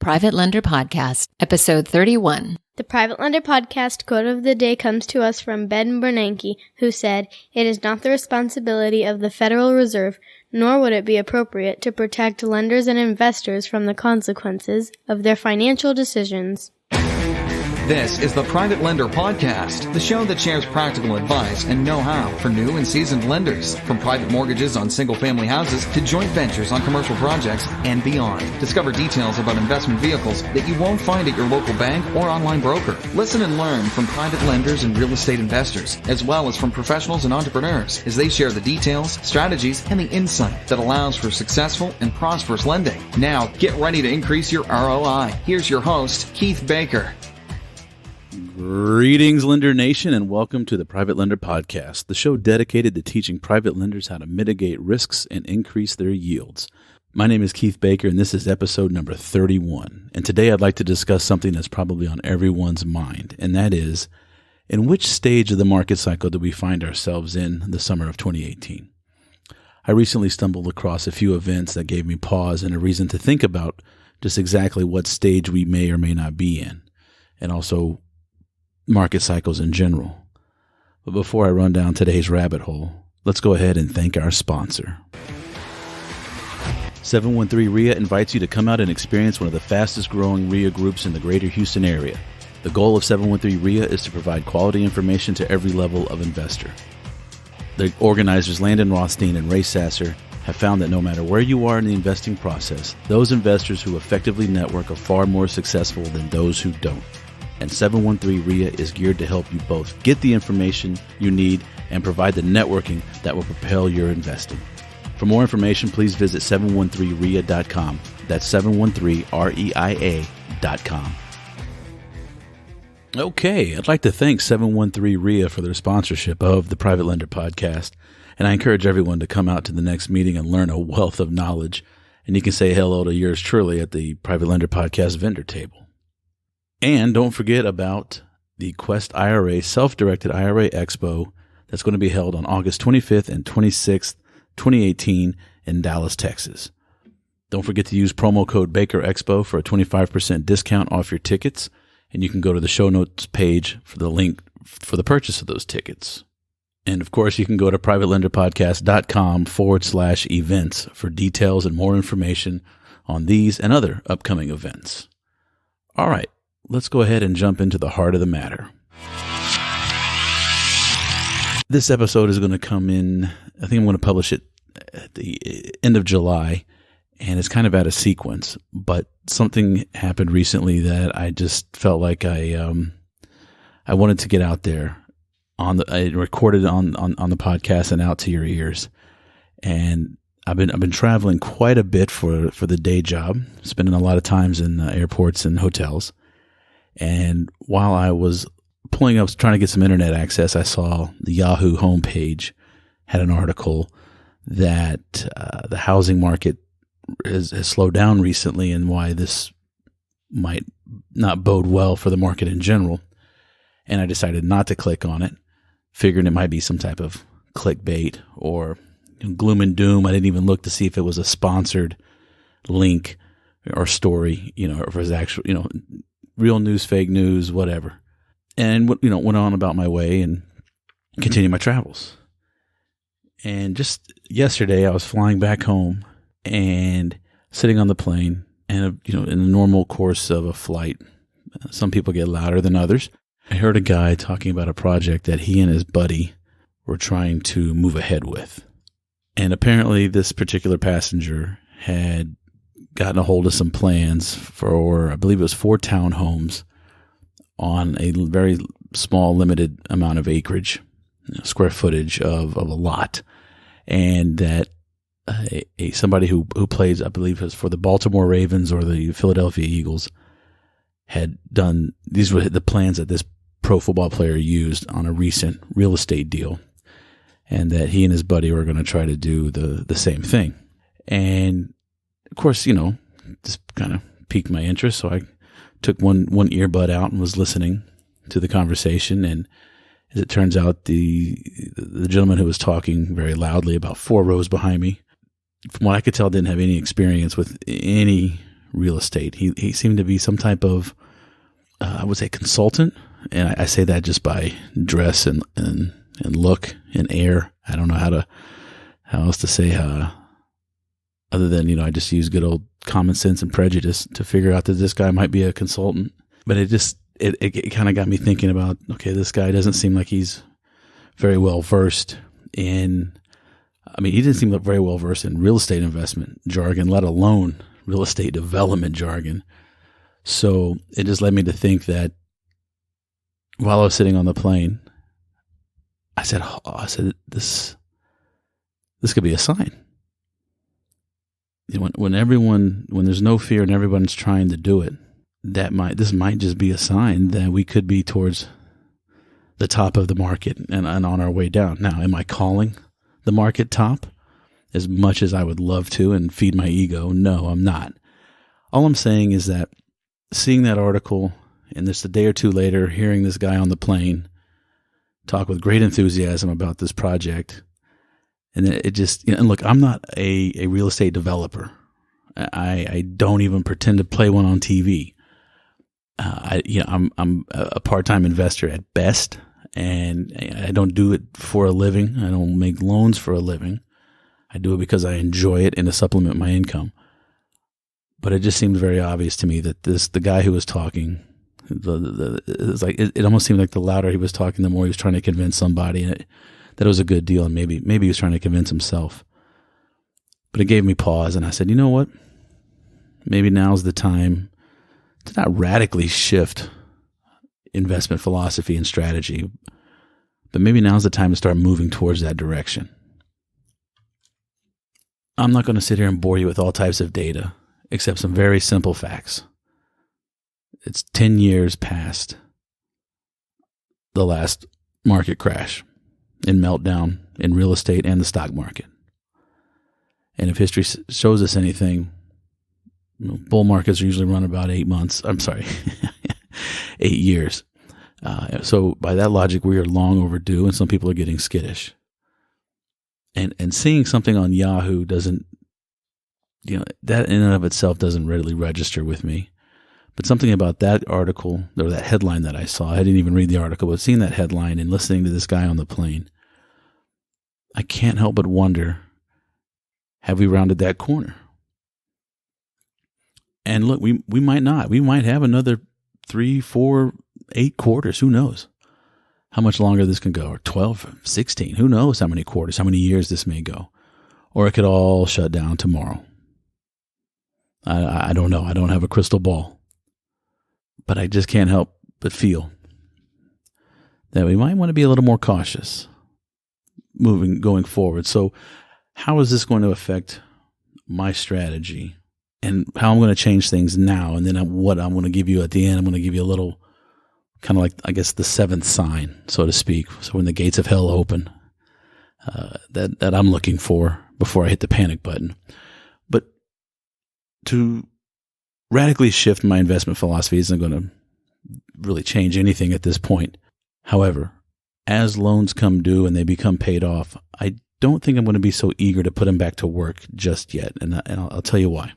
Private Lender Podcast, Episode 31. The Private Lender Podcast quote of the day comes to us from Ben Bernanke, who said, "It is not the responsibility of the Federal Reserve, nor would it be appropriate to protect lenders and investors from the consequences of their financial decisions." This is the Private Lender Podcast, the show that shares practical advice and know-how for new and seasoned lenders, from private mortgages on single-family houses to joint ventures on commercial projects and beyond. Discover details about investment vehicles that you won't find at your local bank or online broker. Listen and learn from private lenders and real estate investors, as well as from professionals and entrepreneurs, as they share the details, strategies, and the insight that allows for successful and prosperous lending. Now, get ready to increase your ROI. Here's your host, Keith Baker. Greetings, Lender Nation, and welcome to the Private Lender Podcast, the show dedicated to teaching private lenders how to mitigate risks and increase their yields. My name is Keith Baker, and this is episode number 31. And today I'd like to discuss something that's probably on everyone's mind, and that is, in which stage of the market cycle do we find ourselves in the summer of 2018? I recently stumbled across a few events that gave me pause and a reason to think about just exactly what stage we may or may not be in, and also market cycles in general. But before I run down today's rabbit hole, let's go ahead and thank our sponsor. 713 RIA invites you to come out and experience one of the fastest growing RIA groups in the greater Houston area. The goal of 713 RIA is to provide quality information to every level of investor. The organizers Landon Rothstein and Ray Sasser have found that no matter where you are in the investing process, those investors who effectively network are far more successful than those who don't. And 713 RIA is geared to help you both get the information you need and provide the networking that will propel your investing. For more information, please visit 713RIA.com. That's 713REIA.com. Okay, I'd like to thank 713 RIA for their sponsorship of the Private Lender Podcast, and I encourage everyone to come out to the next meeting and learn a wealth of knowledge, and you can say hello to yours truly at the Private Lender Podcast vendor table. And don't forget about the Quest IRA Self-Directed IRA Expo that's going to be held on August 25th and 26th, 2018 in Dallas, Texas. Don't forget to use promo code BakerExpo for a 25% discount off your tickets, and you can go to the show notes page for the link for the purchase of those tickets. And of course, you can go to privatelenderpodcast.com/events for details and more information on these and other upcoming events. All right. Let's go ahead and jump into the heart of the matter. This episode is going to come in, I think I'm going to publish it at the end of July, and it's kind of out of sequence, but something happened recently that I just felt like I wanted to get out there. I recorded on the podcast and out to your ears. And I've been traveling quite a bit for the day job, spending a lot of times in airports and hotels. And while I was pulling up, trying to get some internet access, I saw the Yahoo homepage had an article that the housing market has slowed down recently and why this might not bode well for the market in general. And I decided not to click on it, figuring it might be some type of clickbait or gloom and doom. I didn't even look to see if it was a sponsored link or story, or if it was actual, real news, fake news, whatever. And, went on about my way and continued my travels. And just yesterday, I was flying back home and sitting on the plane and, in the normal course of a flight, some people get louder than others. I heard a guy talking about a project that he and his buddy were trying to move ahead with. And apparently this particular passenger had gotten a hold of some plans for, I believe it was 4 townhomes on a very small, limited amount of acreage, square footage of a lot. And that somebody who plays, I believe it was for the Baltimore Ravens or the Philadelphia Eagles, had done, these were the plans that this pro football player used on a recent real estate deal. And that he and his buddy were going to try to do the same thing. And of course, this kind of piqued my interest, so I took one earbud out and was listening to the conversation. And as it turns out, the gentleman who was talking very loudly about 4 rows behind me, from what I could tell, didn't have any experience with any real estate. He seemed to be some type of, I would say, consultant. And I say that just by dress and look and air. I don't know how else to say, other than, I just use good old common sense and prejudice to figure out that this guy might be a consultant. But it kind of got me thinking about, okay, this guy doesn't seem like he's very well versed in, he didn't seem like very well versed in real estate investment jargon, let alone real estate development jargon. So it just led me to think that while I was sitting on the plane, I said, this could be a sign. When there's no fear and everyone's trying to do it, this might just be a sign that we could be towards the top of the market and on our way down. Now, am I calling the market top as much as I would love to and feed my ego? No, I'm not. All I'm saying is that seeing that article and just a day or two later, hearing this guy on the plane talk with great enthusiasm about this project, and it just, and look, I'm not a real estate developer. I don't even pretend to play one on TV. I'm a part-time investor at best, and I don't do it for a living. I don't make loans for a living. I do it because I enjoy it and to supplement my income. But it just seemed very obvious to me that the guy who was talking, it almost seemed like the louder he was talking, the more he was trying to convince somebody that it was a good deal, and maybe he was trying to convince himself. But it gave me pause, and I said, you know what? Maybe now's the time to not radically shift investment philosophy and strategy, but maybe now's the time to start moving towards that direction. I'm not going to sit here and bore you with all types of data, except some very simple facts. It's 10 years past the last market crash and meltdown in real estate and the stock market. And if history shows us anything, bull markets usually run about 8 months. 8 years. So by that logic, we are long overdue, and some people are getting skittish. And seeing something on Yahoo doesn't, that in and of itself doesn't readily register with me. But something about that article, or that headline that I saw, I didn't even read the article, but seeing that headline and listening to this guy on the plane, I can't help but wonder, have we rounded that corner? And look, we might not. We might have another 3, 4, 8 quarters. Who knows how much longer this can go? Or 12, 16. Who knows how many quarters, how many years this may go? Or it could all shut down tomorrow. I don't know. I don't have a crystal ball. But I just can't help but feel that we might want to be a little more cautious going forward. So how is this going to affect my strategy and how I'm going to change things now? And then what I'm going to give you at the end, I'm going to give you a little kind of like, I guess, the seventh sign, so to speak. So when the gates of hell open, that I'm looking for before I hit the panic button. But to radically shift my investment philosophy isn't going to really change anything at this point. However, as loans come due and they become paid off, I don't think I'm going to be so eager to put them back to work just yet. And I'll tell you why.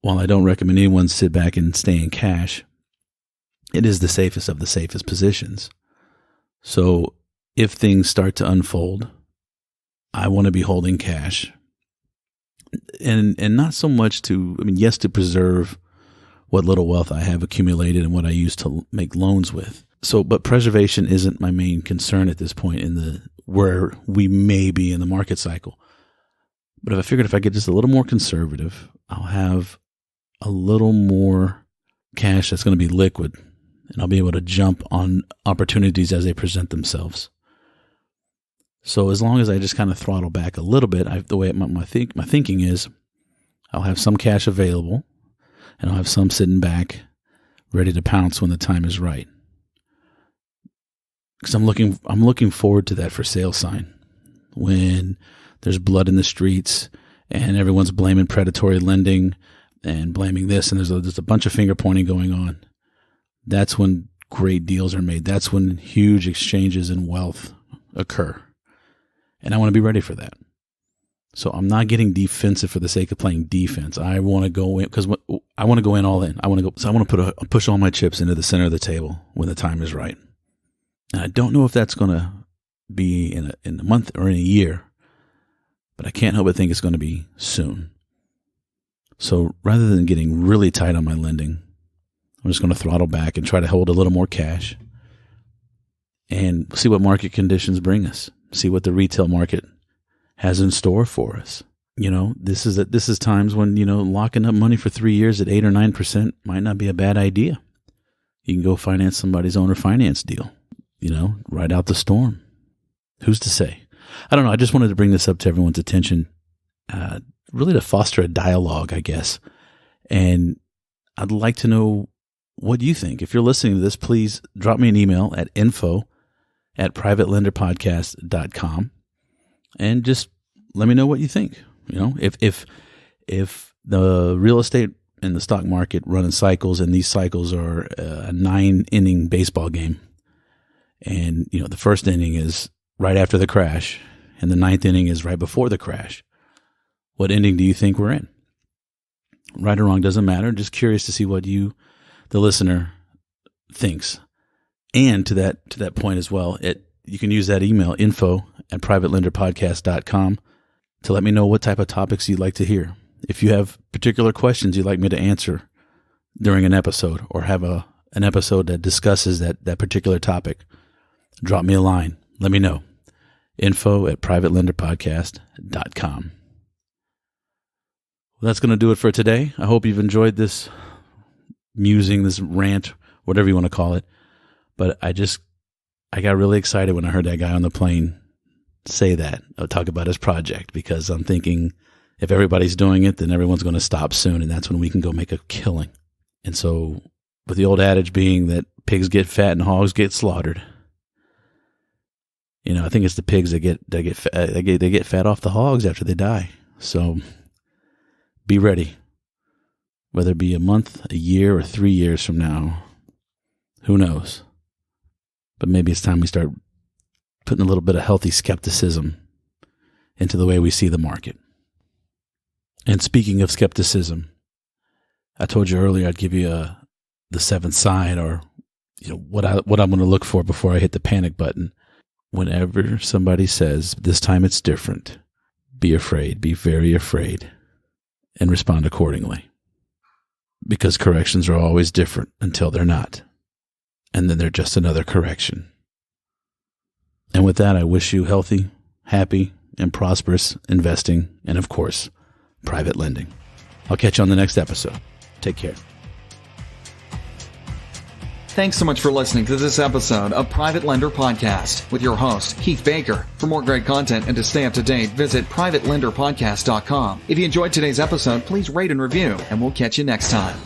While I don't recommend anyone sit back and stay in cash, it is the safest of the safest positions. So if things start to unfold, I want to be holding cash. And not so much to preserve what little wealth I have accumulated and what I use to make loans with. So, but preservation isn't my main concern at this point in where we may be in the market cycle. But I figured if I get just a little more conservative, I'll have a little more cash that's going to be liquid, and I'll be able to jump on opportunities as they present themselves. So as long as I just kind of throttle back a little bit, the way my thinking is, I'll have some cash available, and I'll have some sitting back, ready to pounce when the time is right. Because I'm looking forward to that for sale sign when there's blood in the streets and everyone's blaming predatory lending and blaming this, and there's a bunch of finger pointing going on. That's when great deals are made. That's when huge exchanges in wealth occur. And I want to be ready for that. So I'm not getting defensive for the sake of playing defense. I want to go in because I want to go in all in. I want to push all my chips into the center of the table when the time is right. And I don't know if that's going to be in a month or in a year, but I can't help but think it's going to be soon. So rather than getting really tight on my lending, I'm just going to throttle back and try to hold a little more cash and see what market conditions bring us. See what the retail market has in store for us. This is times when, locking up money for 3 years at 8 or 9% might not be a bad idea. You can go finance somebody's owner finance deal, ride out the storm. Who's to say? I don't know. I just wanted to bring this up to everyone's attention, really to foster a dialogue, I guess. And I'd like to know what you think. If you're listening to this, please drop me an email at info@privatelenderpodcast.com and just let me know what you think. If the real estate and the stock market run in cycles, and these cycles are a 9-inning baseball game, and the first inning is right after the crash, and the 9th inning is right before the crash, what inning do you think we're in? Right or wrong doesn't matter. Just curious to see what you, the listener, thinks. And to that point as well, you can use that email, info@privatelenderpodcast.com, to let me know what type of topics you'd like to hear. If you have particular questions you'd like me to answer during an episode, or have an episode that discusses that particular topic, drop me a line. Let me know. info@privatelenderpodcast.com. Well, that's going to do it for today. I hope you've enjoyed this musing, this rant, whatever you want to call it. But I got really excited when I heard that guy on the plane say that, talk about his project, because I'm thinking if everybody's doing it, then everyone's going to stop soon, and that's when we can go make a killing. And so, with the old adage being that pigs get fat and hogs get slaughtered, I think it's the pigs that get fat off the hogs after they die. So be ready, whether it be a month, a year, or 3 years from now. Who knows? But maybe it's time we start putting a little bit of healthy skepticism into the way we see the market. And speaking of skepticism, I told you earlier I'd give you the seventh sign, or what I'm going to look for before I hit the panic button. Whenever somebody says, this time it's different, be afraid, be very afraid, and respond accordingly. Because corrections are always different until they're not. And then they're just another correction. And with that, I wish you healthy, happy, and prosperous investing, and of course, private lending. I'll catch you on the next episode. Take care. Thanks so much for listening to this episode of Private Lender Podcast with your host, Heath Baker. For more great content and to stay up to date, visit privatelenderpodcast.com. If you enjoyed today's episode, please rate and review, and we'll catch you next time.